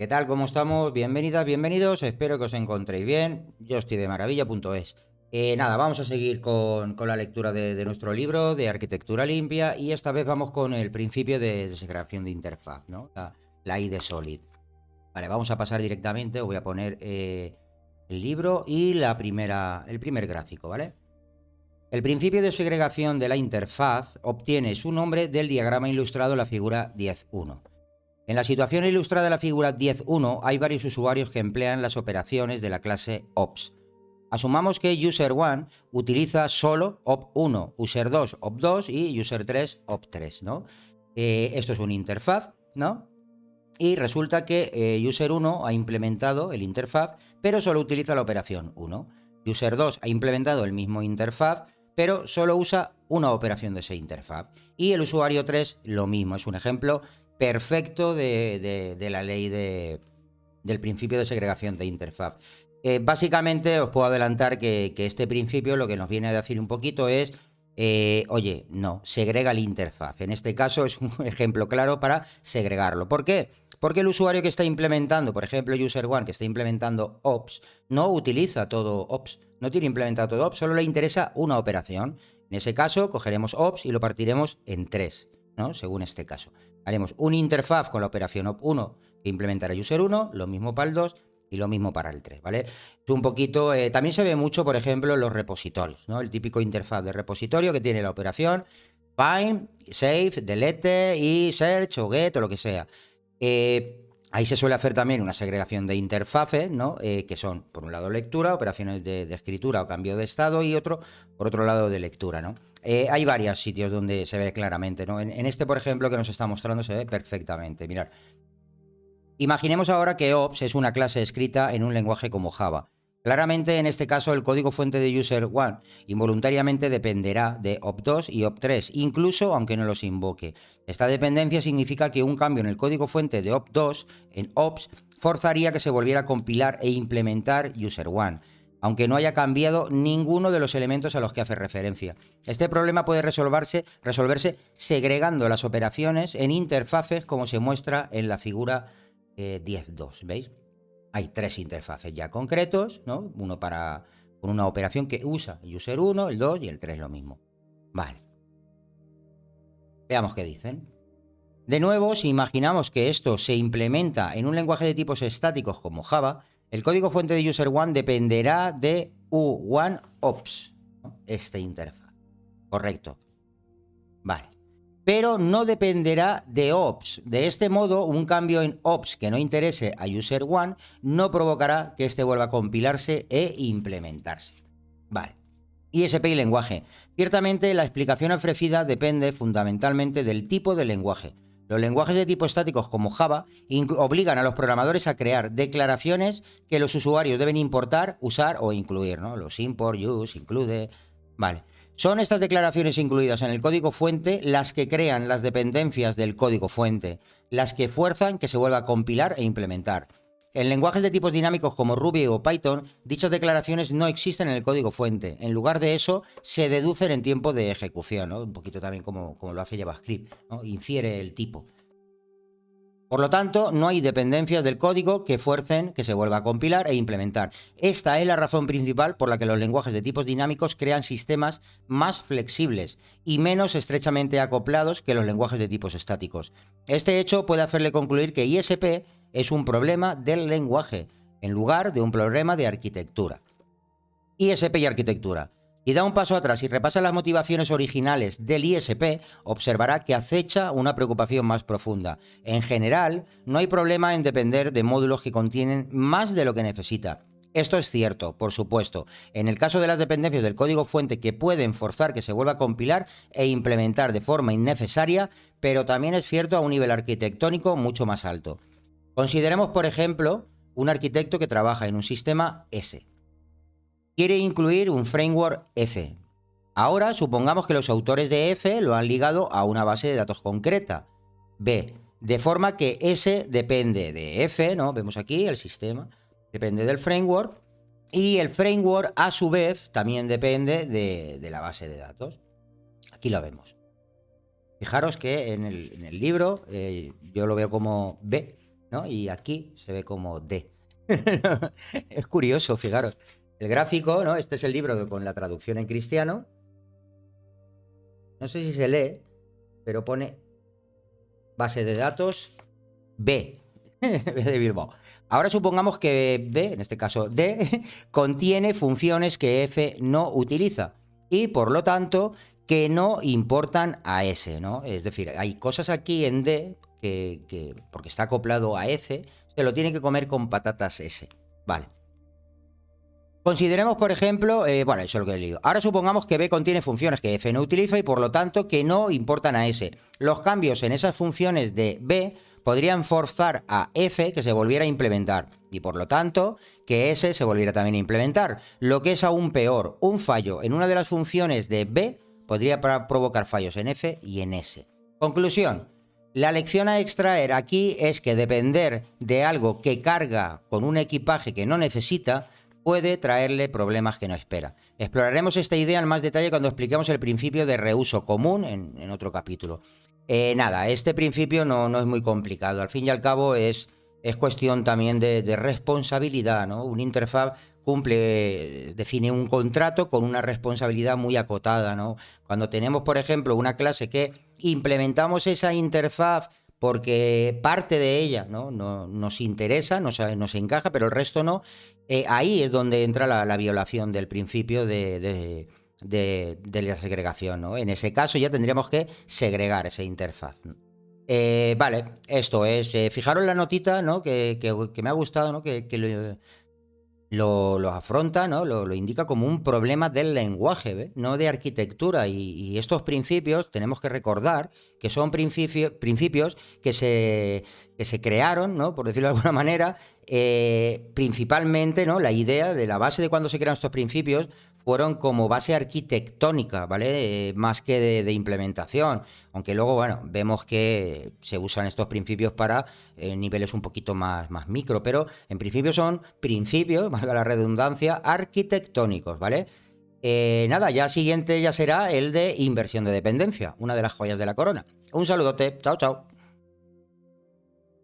tal? ¿Cómo estamos? Bienvenidas, bienvenidos. Espero que os encontréis bien. Yo estoy de maravilla.es. Nada, vamos a seguir con la lectura de nuestro libro de arquitectura limpia y esta vez vamos con el principio de segregación de interfaz, ¿no? La I de Solid. Vale, vamos a pasar directamente. Os voy a poner el libro y el primer gráfico, ¿vale? El principio de segregación de la interfaz obtiene su nombre del diagrama ilustrado en la figura 10.1. En la situación ilustrada de la figura 10.1 hay varios usuarios que emplean las operaciones de la clase ops. Asumamos que user1 utiliza solo op1, user2 op2 y user3 op3, ¿no? Esto es una interfaz, ¿no? Y resulta que user1 ha implementado el interfaz, pero solo utiliza la operación 1. User2 ha implementado el mismo interfaz, pero solo usa una operación de esa interfaz. Y el usuario 3 lo mismo, es un ejemplo perfecto de la ley del principio de segregación de interfaz. Básicamente os puedo adelantar que este principio lo que nos viene a decir un poquito es, oye, no, segrega la interfaz. En este caso es un ejemplo claro para segregarlo. ¿Por qué? Porque el usuario que está implementando, por ejemplo, user1 que está implementando ops, no utiliza todo ops, no tiene implementado todo ops, solo le interesa una operación. En ese caso, cogeremos ops y lo partiremos en 3, ¿no? Según este caso. Haremos una interfaz con la operación op1 que implementará user1, lo mismo para el 2 y lo mismo para el 3, ¿vale? Es un poquito, también se ve mucho, por ejemplo, en los repositorios, ¿no? El típico interfaz de repositorio que tiene la operación find, save, delete y search o get o lo que sea. Ahí se suele hacer también una segregación de interfaces, ¿no? Que son, por un lado, lectura, operaciones de escritura o cambio de estado, y por otro lado, de lectura, ¿no? Hay varios sitios donde se ve claramente, ¿no? En este, por ejemplo, que nos está mostrando, se ve perfectamente. Mirad. Imaginemos ahora que ops es una clase escrita en un lenguaje como Java. Claramente, en este caso, el código fuente de user1 involuntariamente dependerá de op2 y op3, incluso aunque no los invoque. Esta dependencia significa que un cambio en el código fuente de op2 en ops forzaría que se volviera a compilar e implementar user1, aunque no haya cambiado ninguno de los elementos a los que hace referencia. Este problema puede resolverse segregando las operaciones en interfaces, como se muestra en la figura 10.2, ¿veis? Hay 3 interfaces ya concretos, ¿no? Uno con una operación que usa el user 1, el 2 y el 3 lo mismo. Vale. Veamos qué dicen. De nuevo, si imaginamos que esto se implementa en un lenguaje de tipos estáticos como Java, el código fuente de user1 dependerá de u1ops, ¿no? Esta interfaz. Correcto. Vale. Pero no dependerá de ops. De este modo, un cambio en ops que no interese a user1 no provocará que éste vuelva a compilarse e implementarse. Vale. ISP y lenguaje. Ciertamente, la explicación ofrecida depende fundamentalmente del tipo de lenguaje. Los lenguajes de tipo estáticos como Java obligan a los programadores a crear declaraciones que los usuarios deben importar, usar o incluir, ¿no? Los import, use, include. Vale. Son estas declaraciones incluidas en el código fuente las que crean las dependencias del código fuente, las que fuerzan que se vuelva a compilar e implementar. En lenguajes de tipos dinámicos como Ruby o Python, dichas declaraciones no existen en el código fuente. En lugar de eso, se deducen en tiempo de ejecución, ¿no? Un poquito también como lo hace JavaScript, ¿no? Infiere el tipo. Por lo tanto, no hay dependencias del código que fuercen que se vuelva a compilar e implementar. Esta es la razón principal por la que los lenguajes de tipos dinámicos crean sistemas más flexibles y menos estrechamente acoplados que los lenguajes de tipos estáticos. Este hecho puede hacerle concluir que ISP es un problema del lenguaje, en lugar de un problema de arquitectura. ISP y arquitectura. Si da un paso atrás y repasa las motivaciones originales del ISP, observará que acecha una preocupación más profunda. En general, no hay problema en depender de módulos que contienen más de lo que necesita. Esto es cierto, por supuesto, en el caso de las dependencias del código fuente que pueden forzar que se vuelva a compilar e implementar de forma innecesaria, pero también es cierto a un nivel arquitectónico mucho más alto. Consideremos, por ejemplo, un arquitecto que trabaja en un sistema S. Quiere incluir un framework F. Ahora, supongamos que los autores de F lo han ligado a una base de datos concreta, B, de forma que S depende de F, ¿no? Vemos aquí el sistema, depende del framework, y el framework, a su vez, también depende de la base de datos. Aquí lo vemos. Fijaros que en el libro yo lo veo como B, ¿no? Y aquí se ve como D. Es curioso, fijaros. El gráfico, ¿no? Este es el libro con la traducción en cristiano. No sé si se lee, pero pone base de datos B, B de Bilbao. Ahora supongamos que B, en este caso D, contiene funciones que F no utiliza y por lo tanto que no importan a S, ¿no? Es decir, hay cosas aquí en D que porque está acoplado a F, se lo tiene que comer con patatas S. Vale. Consideremos, por ejemplo, bueno, eso es lo que he leído. Ahora supongamos que B contiene funciones que F no utiliza y por lo tanto que no importan a S. Los cambios en esas funciones de B podrían forzar a F que se volviera a implementar y por lo tanto que S se volviera también a implementar. Lo que es aún peor, un fallo en una de las funciones de B podría provocar fallos en F y en S. Conclusión. La lección a extraer aquí es que depender de algo que carga con un equipaje que no necesita puede traerle problemas que no espera. Exploraremos esta idea en más detalle cuando expliquemos el principio de reuso común en otro capítulo. Nada, este principio no es muy complicado. Al fin y al cabo es cuestión también de responsabilidad, ¿no? Un interfaz define un contrato con una responsabilidad muy acotada, ¿no? Cuando tenemos, por ejemplo, una clase que implementamos esa interfaz porque parte de ella ¿no? Nos interesa, nos encaja, pero el resto no, ahí es donde entra la violación del principio de la segregación, ¿no? En ese caso ya tendríamos que segregar esa interfaz. Vale, esto es. Fijaros la notita, ¿no? Que me ha gustado, ¿no? Que lo afronta, ¿no? Lo indica como un problema del lenguaje, ¿ve? No de arquitectura. Y estos principios tenemos que recordar que son principios que se crearon, ¿no? Por decirlo de alguna manera, principalmente, ¿no? La idea de la base de cuando se crearon estos principios fueron como base arquitectónica, ¿vale? Más que de implementación. Aunque luego, bueno, vemos que se usan estos principios para niveles un poquito más micro, pero en principio son principios, valga la redundancia, arquitectónicos, ¿vale? Nada, ya siguiente ya será el de inversión de dependencia, una de las joyas de la corona. Un saludote, chao, chao.